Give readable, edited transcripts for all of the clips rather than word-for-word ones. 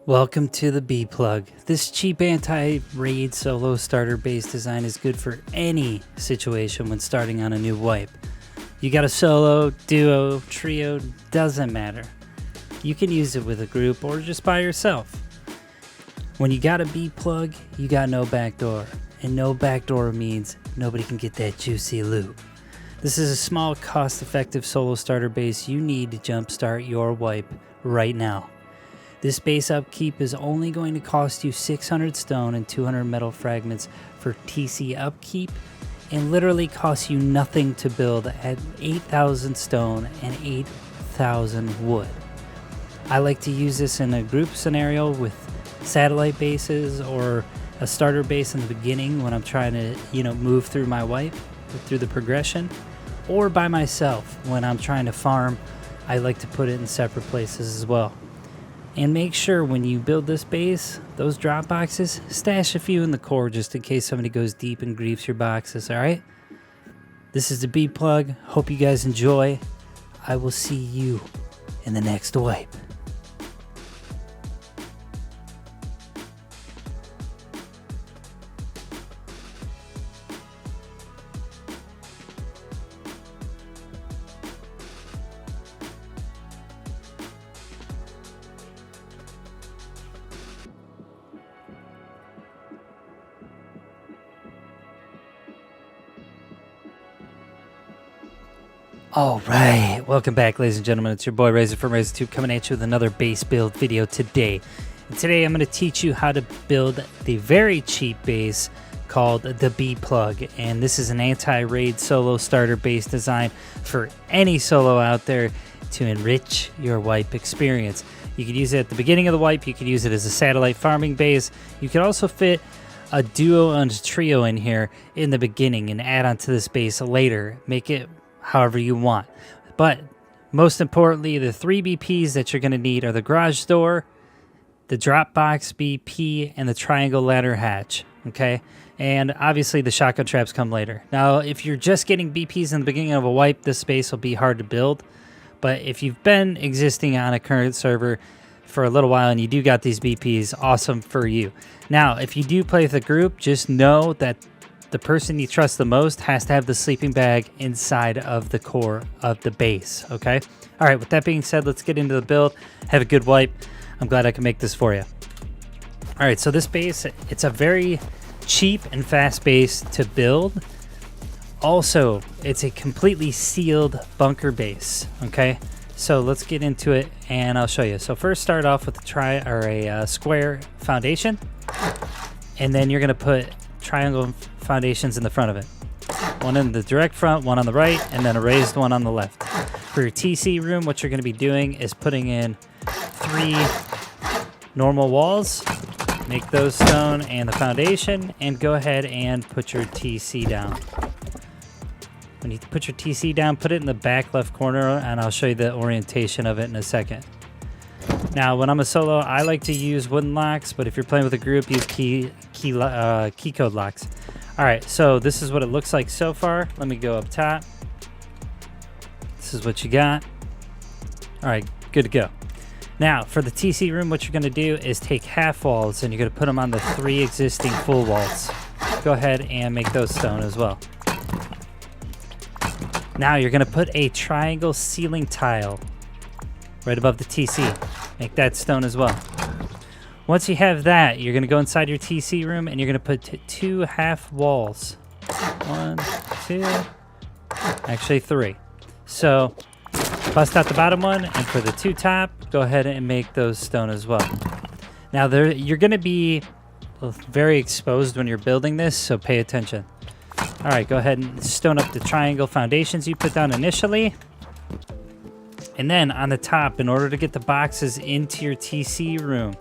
Welcome to the B-Plug. This cheap anti-raid solo starter base design is good for any situation when starting on a new wipe. You got a solo, duo, trio, doesn't matter. You can use it with a group or just by yourself. When you got a B-Plug, you got no backdoor. And no backdoor means nobody can get that juicy loot. This is a small, cost-effective solo starter base you need to jumpstart your wipe right now. This base upkeep is only going to cost you 600 stone and 200 metal fragments for TC upkeep, and literally costs you nothing to build at 8,000 stone and 8,000 wood. I like to use this in a group scenario with satellite bases or a starter base in the beginning when I'm trying to, move through my wipe, through the progression, or by myself when I'm trying to farm. I like to put it in separate places as well. And make sure when you build this base, those drop boxes, stash a few in the core just in case somebody goes deep and griefs your boxes, alright? This is the B-Plug. Hope you guys enjoy. I will see you in the next wipe. Alright, welcome back ladies and gentlemen. It's your boy Razor from RazorTube coming at you with another base build video today. And today I'm going to teach you how to build the very cheap base called the B-Plug. And this is an anti-raid solo starter base design for any solo out there to enrich your wipe experience. You could use it at the beginning of the wipe, you could use it as a satellite farming base. You could also fit a duo and a trio in here in the beginning and add onto this base later. Make it however you want. But most importantly, the 3 BPs that you're going to need are the garage door, the drop box BP, and the triangle ladder hatch. Okay, and obviously the shotgun traps come later. Now if you're just getting BPs in the beginning of a wipe, this space will be hard to build. But if you've been existing on a current server for a little while and you do got these BPs, awesome for you. Now if you do play with a group, just know that the person you trust the most has to have the sleeping bag inside of the core of the base, okay? All right, with that being said, let's get into the build. Have a good wipe. I'm glad I can make this for you. All right, so this base, it's a very cheap and fast base to build. Also, it's a completely sealed bunker base, okay? So let's get into it and I'll show you. So first start off with a square foundation, and then you're gonna put triangle foundations in the front of it. One in the direct front, one on the right, and then a raised one on the left. For your TC room, what you're going to be doing is putting in 3 normal walls, make those stone and the foundation, and go ahead and put your TC down. When you put your TC down, put it in the back left corner, and I'll show you the orientation of it in a second. Now, when I'm a solo, I like to use wooden locks, but if you're playing with a group, use key code locks. All right, so this is what it looks like so far. Let me go up top. This is what you got. All right, good to go. Now, for the TC room, what you're going to do is take half walls, and you're going to put them on the 3 existing full walls. Go ahead and make those stone as well. Now, you're going to put a triangle ceiling tile right above the TC. Make that stone as well. Once you have that, you're going to go inside your TC room and you're going to put 2 half walls. 1, 2, actually 3. So bust out the bottom one, and for the 2 top, go ahead and make those stone as well. Now you're going to be very exposed when you're building this, so pay attention. All right, go ahead and stone up the triangle foundations you put down initially. And then on the top, in order to get the boxes into your TC room,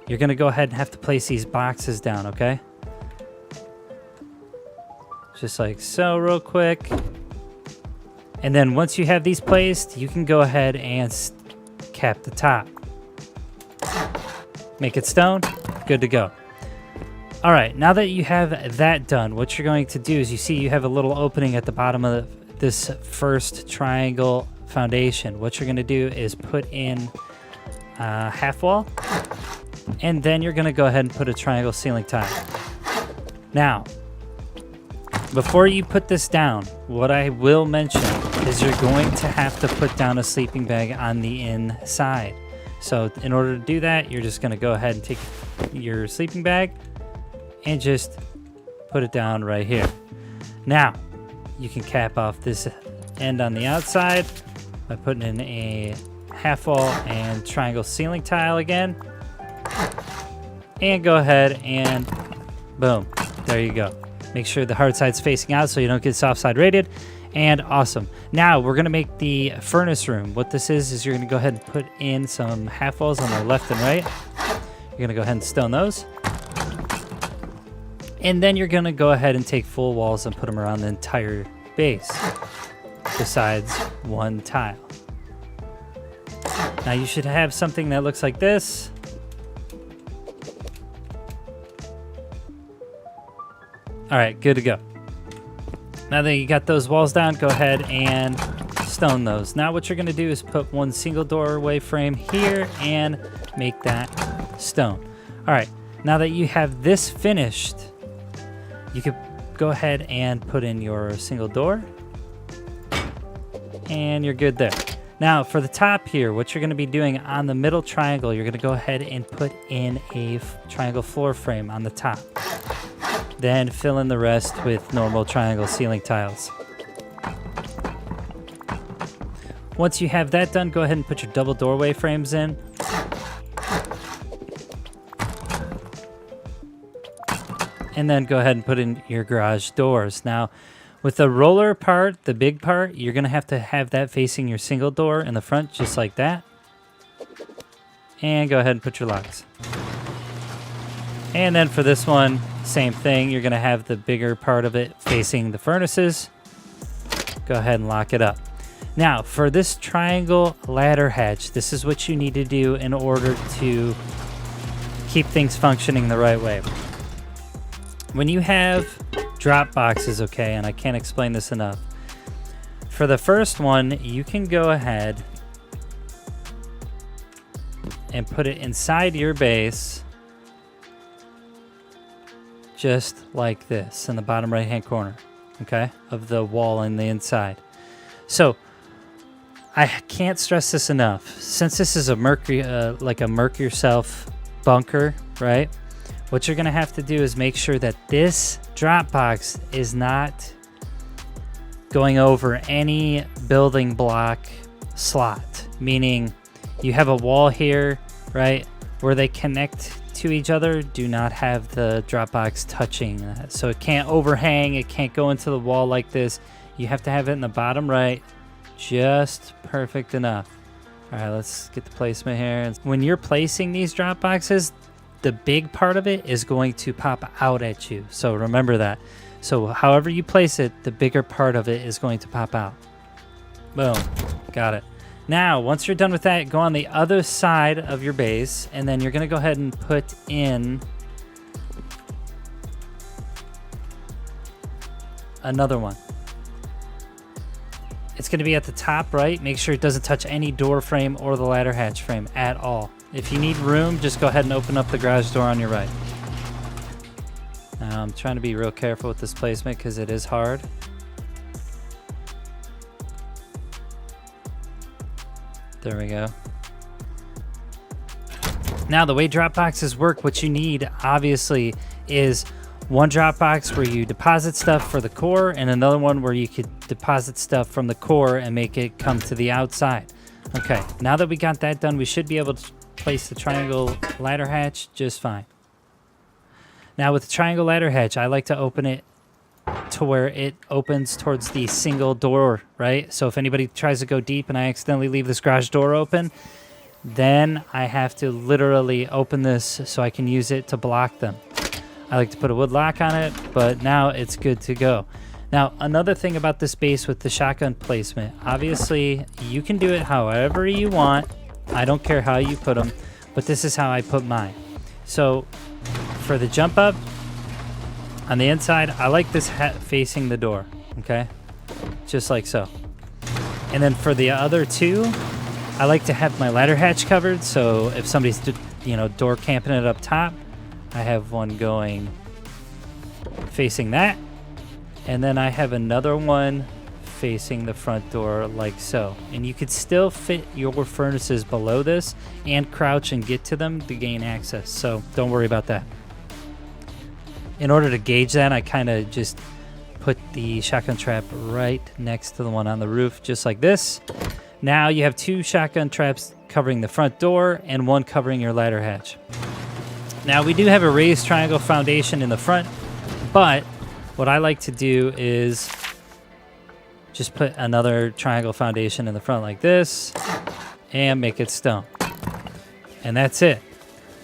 you're going to go ahead and have to place these boxes down, okay? Just like so, real quick. And then once you have these placed, you can go ahead and cap the top. Make it stone. Good to go. All right, now that you have that done, what you're going to do is you see you have a little opening at the bottom of this first triangle foundation. What you're going to do is put in half wall, And then you're going to go ahead and put a triangle ceiling tile. Now, before you put this down, what I will mention is you're going to have to put down a sleeping bag on the inside. So in order to do that, you're just going to go ahead and take your sleeping bag and just put it down right here. Now, you can cap off this end on the outside by putting in a half wall and triangle ceiling tile again. And go ahead and boom, there you go. Make sure the hard side's facing out so you don't get soft side rated. And awesome. Now we're going to make the furnace room. What this is you're going to go ahead and put in some half walls on the left and right. You're going to go ahead and stone those. And then you're going to go ahead and take full walls and put them around the entire base, besides one tile. Now you should have something that looks like this. All right, good to go. Now that you got those walls down, go ahead and stone those. Now what you're going to do is put one single doorway frame here and make that stone. All right, now that you have this finished, you could go ahead and put in your single door, and you're good there. Now for the top here, what you're going to be doing on the middle triangle, you're going to go ahead and put in a triangle floor frame on the top. Then fill in the rest with normal triangle ceiling tiles. Once you have that done, go ahead and put your double doorway frames in. And then go ahead and put in your garage doors. Now, with the roller part, the big part, you're going to have that facing your single door in the front, just like that. And go ahead and put your locks. And then for this one, same thing. You're going to have the bigger part of it facing the furnaces. Go ahead and lock it up. Now, for this triangle ladder hatch, this is what you need to do in order to keep things functioning the right way. When you have drop boxes, okay, and I can't explain this enough. For the first one, you can go ahead and put it inside your base, just like this, in the bottom right-hand corner, okay, of the wall on the inside. So, I can't stress this enough. Since this is a like a Merc Yourself bunker, right? What you're going to have to do is make sure that this drop box is not going over any building block slot. Meaning you have a wall here, right, where they connect to each other. Do not have the drop box touching that. So it can't overhang. It can't go into the wall like this. You have to have it in the bottom right. Just perfect enough. All right, let's get the placement here. When you're placing these drop boxes, the big part of it is going to pop out at you. So remember that. So however you place it, the bigger part of it is going to pop out. Boom. Got it. Now, once you're done with that, go on the other side of your base, and then you're going to go ahead and put in another one. It's going to be at the top right. Make sure it doesn't touch any door frame or the ladder hatch frame at all. If you need room, just go ahead and open up the garage door on your right. Now, I'm trying to be real careful with this placement because it is hard. There we go. Now, the way drop boxes work, what you need, obviously, is one drop box where you deposit stuff for the core and another one where you could deposit stuff from the core and make it come to the outside. Okay, now that we got that done, we should be able to place the triangle ladder hatch just fine. Now with the triangle ladder hatch, I like to open it to where it opens towards the single door, right? So if anybody tries to go deep and I accidentally leave this garage door open, then I have to literally open this so I can use it to block them. I like to put a wood lock on it, but now it's good to go. Now, another thing about this base with the shotgun placement, obviously you can do it however you want. I don't care how you put them, but this is how I put mine. So for the jump up on the inside, I like this hat facing the door, okay? Just like so. And then for the other two, I like to have my ladder hatch covered, so if somebody's door cabinet up top. I have one going facing that, and then I have another one facing the front door like so. And you could still fit your furnaces below this and crouch and get to them to gain access, so don't worry about that. In order to gauge that, I kind of just put the shotgun trap right next to the one on the roof, just like this. Now you have 2 shotgun traps covering the front door and 1 covering your ladder hatch. Now we do have a raised triangle foundation in the front, but what I like to do is just put another triangle foundation in the front like this and make it stone. And that's it.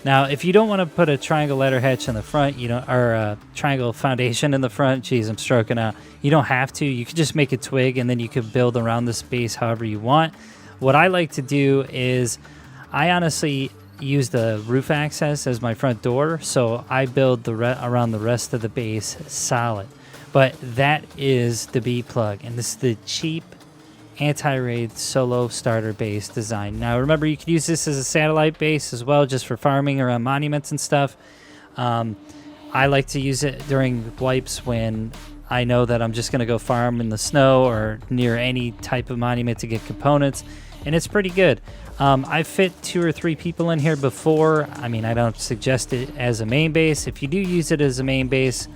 Now, if you don't want to put a triangle ladder hatch in the front, or a triangle foundation in the front, geez, I'm stroking out. You don't have to. You can just make a twig, and then you can build around the space however you want. What I like to do is, I honestly use the roof access as my front door, so I build around the rest of the base solid. But that is the B plug, and this is the cheap anti-raid solo starter base design. Now remember, you can use this as a satellite base as well, just for farming around monuments and stuff. I like to use it during wipes when I know that I'm just going to go farm in the snow or near any type of monument to get components, and it's pretty good. I fit 2 or 3 people in here before. I mean, I don't suggest it as a main base. If you do use it as a main base,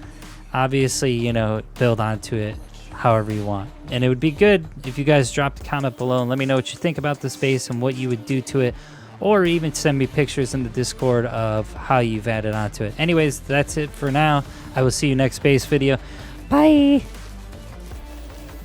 obviously, build onto it however you want. And it would be good if you guys dropped a comment below and let me know what you think about this base and what you would do to it, or even send me pictures in the Discord of how you've added onto it. Anyways, that's it for now. I will see you next base video. Bye!